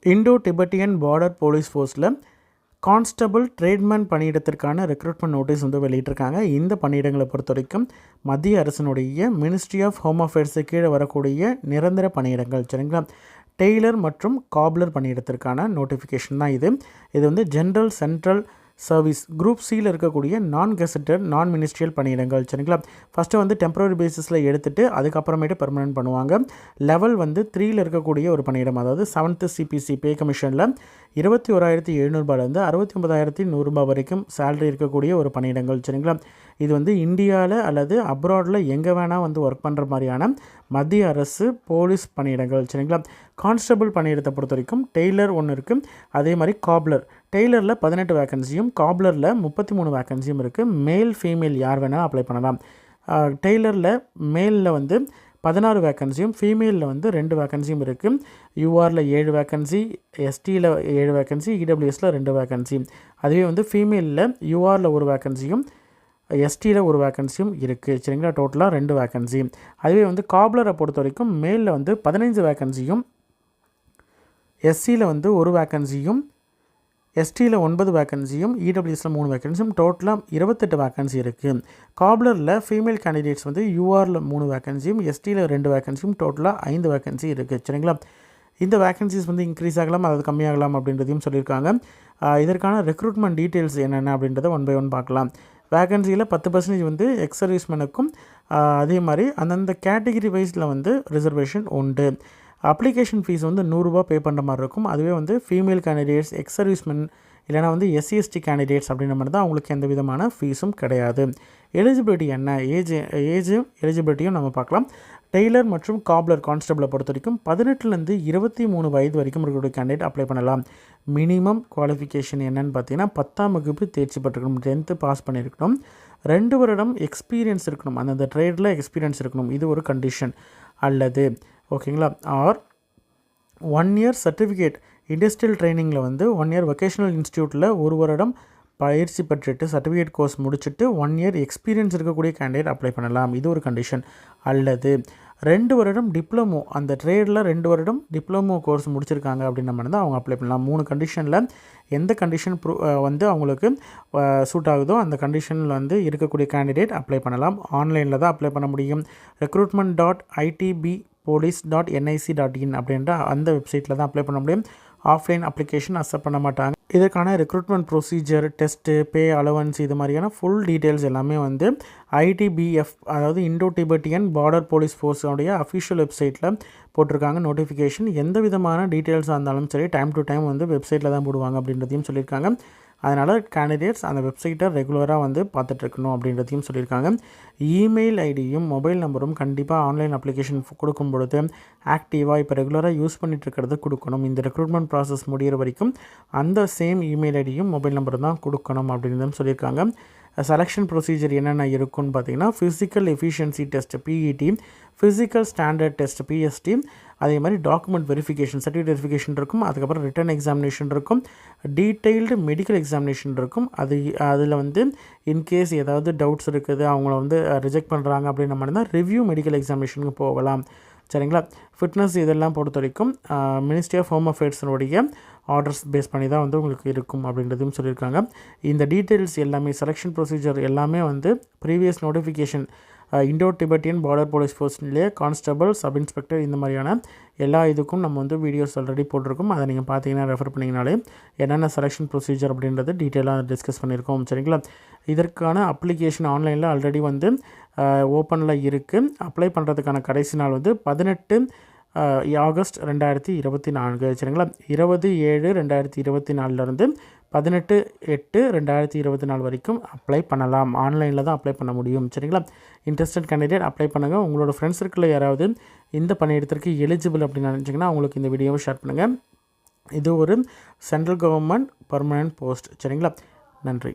Indo Tibetan border police ஃபோர்ஸில் constable tradesman பணியிடத்திற்கான recruitment notice வந்து வெளியிட்டிருக்காங்க. இந்த பணியிடங்களை பொறுத்த வரைக்கும் மத்திய அரசினுடைய மினிஸ்ட்ரி ஆஃப் ஹோம் அஃபேர்ஸு கீழே வரக்கூடிய நிரந்தர பணியிடங்கள். சரிங்களா? டெய்லர் மற்றும் காப்லர் பணியிடத்திற்கான நோட்டிஃபிகேஷன் தான் இது. இது வந்து ஜென்ரல் சென்ட்ரல் சர்வீஸ் குரூப் சியில் இருக்கக்கூடிய நான் கெசட்டட் நான் மினிஸ்ட்ரியல் பணியிடங்கள். சரிங்களா? ஃபஸ்ட்டு வந்து டெம்பரரி பேசிஸில் எடுத்துகிட்டு அதுக்கப்புறமேட்டு பெர்மனன்ட் பண்ணுவாங்க. லெவல் வந்து 3ல் இருக்கக்கூடிய ஒரு பணியிடம், அதாவது 7th CPC பே கமிஷனில் 21,700 69,100 வரைக்கும் சேலரி இருக்கக்கூடிய ஒரு பணியிடங்கள். சரிங்களா? இது வந்து இந்தியாவில் அல்லது அப்ராடில் எங்கே வேணால் வந்து ஒர்க் பண்ணுற மாதிரியான மத்திய அரசு போலீஸ் பணியிடங்கள். சரிங்களா? கான்ஸ்டபிள் பணியிடத்தை பொறுத்த வரைக்கும் டெய்லர் ஒன்று இருக்குது, அதே மாதிரி காப்லர். டெய்லரில் 18 வேக்கன்சியும் காப்லரில் 33 வேக்கன்சியும் இருக்குது. மேல் ஃபீமேல் யார் வேணாலும் அப்ளை பண்ணலாம். டெய்லரில் மேலில் வந்து 16 வேக்கன்சியும் ஃபீமேலில் வந்து 2 வேக்கன்சியும் இருக்குது. யூஆரில் 7 வேக்கன்சி, எஸ்டியில் 7 வேக்கன்சி, இடபிள்யூஎஸில் 2 வேக்கன்சி. அதுவே வந்து ஃபீமேலில் யூஆரில் 1 வேக்கன்சியும் எஸ்டியில் 1 வேக்கன்சியும் இருக்குது. சரிங்களா? டோட்டலாக 2 வேக்கன்சி. அதுவே வந்து காப்லரை பொறுத்த வரைக்கும் மேலில் வந்து 15 வேக்கன்சியும், எஸ்சியில் வந்து 1 வேக்கன்சியும், எஸ்டியில் 9 வேக்கன்சியும், இடபிள்யூஎஸில் 3 வேக்கன்சியும், டோட்டலாக 28 வேக்கன்சி இருக்குது. காப்லரில் ஃபீமேல் கேண்டிடேட்ஸ் வந்து யூஆரில் 3 வேக்கன்சியும், எஸ்டியில் 2 வேக்கன்சியும், டோட்டலாக 5 வேக்கன்சி இருக்குது. சரிங்களா? இந்த வேக்கன்சிஸ் வந்து இன்க்ரீஸ் ஆகலாம், அதாவது கம்மியாகலாம் அப்படின்றதையும் சொல்லியிருக்காங்க. இதற்கான ரெக்ரூட்மெண்ட் டீட்டெயில்ஸ் என்னென்ன அப்படின்றத 1 by 1 பார்க்கலாம். வேக்கன்சியில் 10% வந்து எக்ஸ் சர்வீஸ்மேனுக்கும், அதே மாதிரி அந்தந்த கேட்டகிரி வைஸில் வந்து ரிசர்வேஷன் உண்டு. அப்ளிகேஷன் ஃபீஸ் வந்து 100 ரூபா பே பண்ணுற மாதிரி இருக்கும். அதுவே வந்து ஃபீமேல் கேண்டிடேட்ஸ், எக்ஸ் சர்வீஸ்மென் இல்லைனா வந்து SC/ST கேண்டிடேட்ஸ் அப்படின்ற மாதிரி தான் அவங்களுக்கு எந்த விதமான ஃபீஸும் கிடையாது. எலிஜிபிலிட்டி என்ன, ஏஜும் எலிஜிபிலிட்டியும் நம்ம பார்க்கலாம். டெய்லர் மற்றும் காப்லர் கான்ஸ்டபிளை பொறுத்த வரைக்கும் 18லேருந்து 23 வயது வரைக்கும் இருக்கக்கூடிய கேண்டிடேட் அப்ளை பண்ணலாம். மினிமம் குவாலிஃபிகேஷன் என்னன்னு பார்த்தீங்கன்னா 10ஆம் வகுப்பு தேர்ச்சி பெற்றிருக்கணும், 10th பாஸ் பண்ணியிருக்கணும், 2 வருடம் எக்ஸ்பீரியன்ஸ் இருக்கணும், அந்தந்த ட்ரேடில் எக்ஸ்பீரியன்ஸ் இருக்கணும், இது ஒரு கண்டிஷன். அல்லது ஓகேங்களா, ஆர் 1 year சர்டிஃபிகேட் இண்டஸ்ட்ரியல் ட்ரைனிங்கில் வந்து 1 year வொகேஷனல் இன்ஸ்டியூட்டில் 1 வருடம் பயிற்சி பெற்றுட்டு சர்டிஃபிகேட் கோர்ஸ் முடிச்சுட்டு 1 year எக்ஸ்பீரியன்ஸ் இருக்கக்கூடிய கேண்டிடேட் அப்ளை பண்ணலாம், இது ஒரு கண்டிஷன். அல்லது 2 வருடம் டிப்ளமோ, அந்த ட்ரேடில் 2 வருடம் டிப்ளமோ கோர்ஸ் முடிச்சிருக்காங்க அப்படின்ற மாதிரி தான் அவங்க அப்ளை பண்ணலாம். 3 கண்டிஷனில் எந்த கண்டிஷன் வந்து அவங்களுக்கு சூட் ஆகுதோ அந்த கண்டிஷனில் வந்து இருக்கக்கூடிய கேண்டிடேட் அப்ளை பண்ணலாம். ஆன்லைனில் தான் அப்ளை பண்ண முடியும். recruitment.itbpolice.nic.in அப்படின்ற அந்த வெப்சைட்டில் தான் அப்ளை பண்ண முடியும். ஆஃப்லைன் அப்ளிகேஷன் அக்செப்ட் பண்ண மாட்டாங்க. இதற்கான recruitment procedure, test, pay allowance, இது மாதிரியான ஃபுல் டீட்டெயில்ஸ் எல்லாமே வந்து ITBF, அதாவது இண்டோ டிபெட்டியன் பார்டர் போலீஸ் ஃபோர்ஸோடைய அஃபிஷியல் வெப்சைட்டில் போட்டிருக்காங்க நோட்டிஃபிகேஷன். எந்த விதமான டீட்டெயில்ஸாக இருந்தாலும் சரி டைம் டு டைம் வந்து வெப்சைட்டில் தான் போடுவாங்க அப்படின்றதையும் சொல்லியிருக்காங்க. அதனால் கேண்டிடேட்ஸ் அந்த வெப்சைட்டை ரெகுலராக வந்து பார்த்துட்ருக்கணும் அப்படின்றதையும் சொல்லியிருக்காங்க. இமெயில் ஐடியும் மொபைல் நம்பரும் கண்டிப்பாக ஆன்லைன் அப்ளிகேஷன் கொடுக்கும் பொழுது ஆக்டிவாக இப்போ ரெகுலராக யூஸ் பண்ணிட்டுருக்கிறது கொடுக்கணும். இந்த ரெக்ரூட்மெண்ட் ப்ராசஸ் முடிகிற வரைக்கும் அந்த சேம் இமெயில் ஐடியும் மொபைல் நம்பரும் தான் கொடுக்கணும் அப்படின்றதும் சொல்லியிருக்காங்க. செலெக்ஷன் ப்ரொசீஜர் என்னென்ன இருக்குன்னு பார்த்தீங்கன்னா physical efficiency test PET, physical standard test PST, அதே மாதிரி டாக்குமெண்ட் வெரிஃபிகேஷன், சர்டிஃபிகேட் வெரிஃபிகேஷன் இருக்கும். அதுக்கப்புறம் ரிட்டன் எக்ஸாமினேஷன் இருக்கும், டீட்டெயில்டு மெடிக்கல் எக்ஸாமினேஷன் இருக்கும். அதில் வந்து இன்கேஸ் ஏதாவது டவுட்ஸ் இருக்குது, அவங்கள வந்து ரிஜெக்ட் பண்ணுறாங்க அப்படின்ற மாதிரி தான் ரிவ்யூ மெடிக்கல் எக்ஸாமினேஷனுக்கு போகலாம். சரிங்களா? ஃபிட்னஸ் இதெல்லாம் பொறுத்த வரைக்கும் மினிஸ்ட்ரி ஆஃப் ஹோம் அஃபேர்ஸினுடைய ஆர்டர்ஸ் பேஸ் பண்ணி தான் வந்து உங்களுக்கு இருக்கும் அப்படின்றதும் சொல்லியிருக்காங்க. இந்த டீட்டெயில்ஸ் எல்லாமே, செலெக்ஷன் ப்ரொசீஜர் எல்லாமே வந்து previous notification Indo Tibetan border police ஃபோர்ஸ்லேயே கான்ஸ்டபிள், சப் இன்ஸ்பெக்டர், இந்த மாதிரியான எல்லா இதுக்கும் நம்ம வந்து வீடியோஸ் ஆல்ரெடி போட்டிருக்கோம். அதை நீங்கள் பார்த்தீங்கன்னா ரெஃபர் பண்ணிங்கனாலே என்னென்ன செலெக்ஷன் ப்ரொசீஜர் அப்படின்றது டீட்டெயிலாக டிஸ்கஸ் பண்ணியிருக்கோம். சரிங்களா? இதற்கான அப்ளிகேஷன் ஆன்லைனில் ஆல்ரெடி வந்து ஓப்பனில் இருக்குது. அப்ளை பண்ணுறதுக்கான கடைசி நாள் வந்து 18 ஆகஸ்ட் 2024. சரிங்களா? 20/7/2024 18/8/2024 வரைக்கும் அப்ளை பண்ணலாம். ஆன்லைனில் தான் அப்ளை பண்ண முடியும். சரிங்களா? இன்ட்ரெஸ்டட் கேண்டிடேட் அப்ளை பண்ணுங்கள். உங்களோட ஃப்ரெண்ட்ஸ் சர்க்கிளில் யாராவது இந்த பணியிடத்திற்கு எலிஜிபிள் அப்படின்னு நினச்சிங்கன்னா அவங்களுக்கு இந்த வீடியோவை ஷேர் பண்ணுங்கள். இது ஒரு சென்ட்ரல் கவர்மெண்ட் பர்மனன்ட் போஸ்ட். சரிங்களா? நன்றி.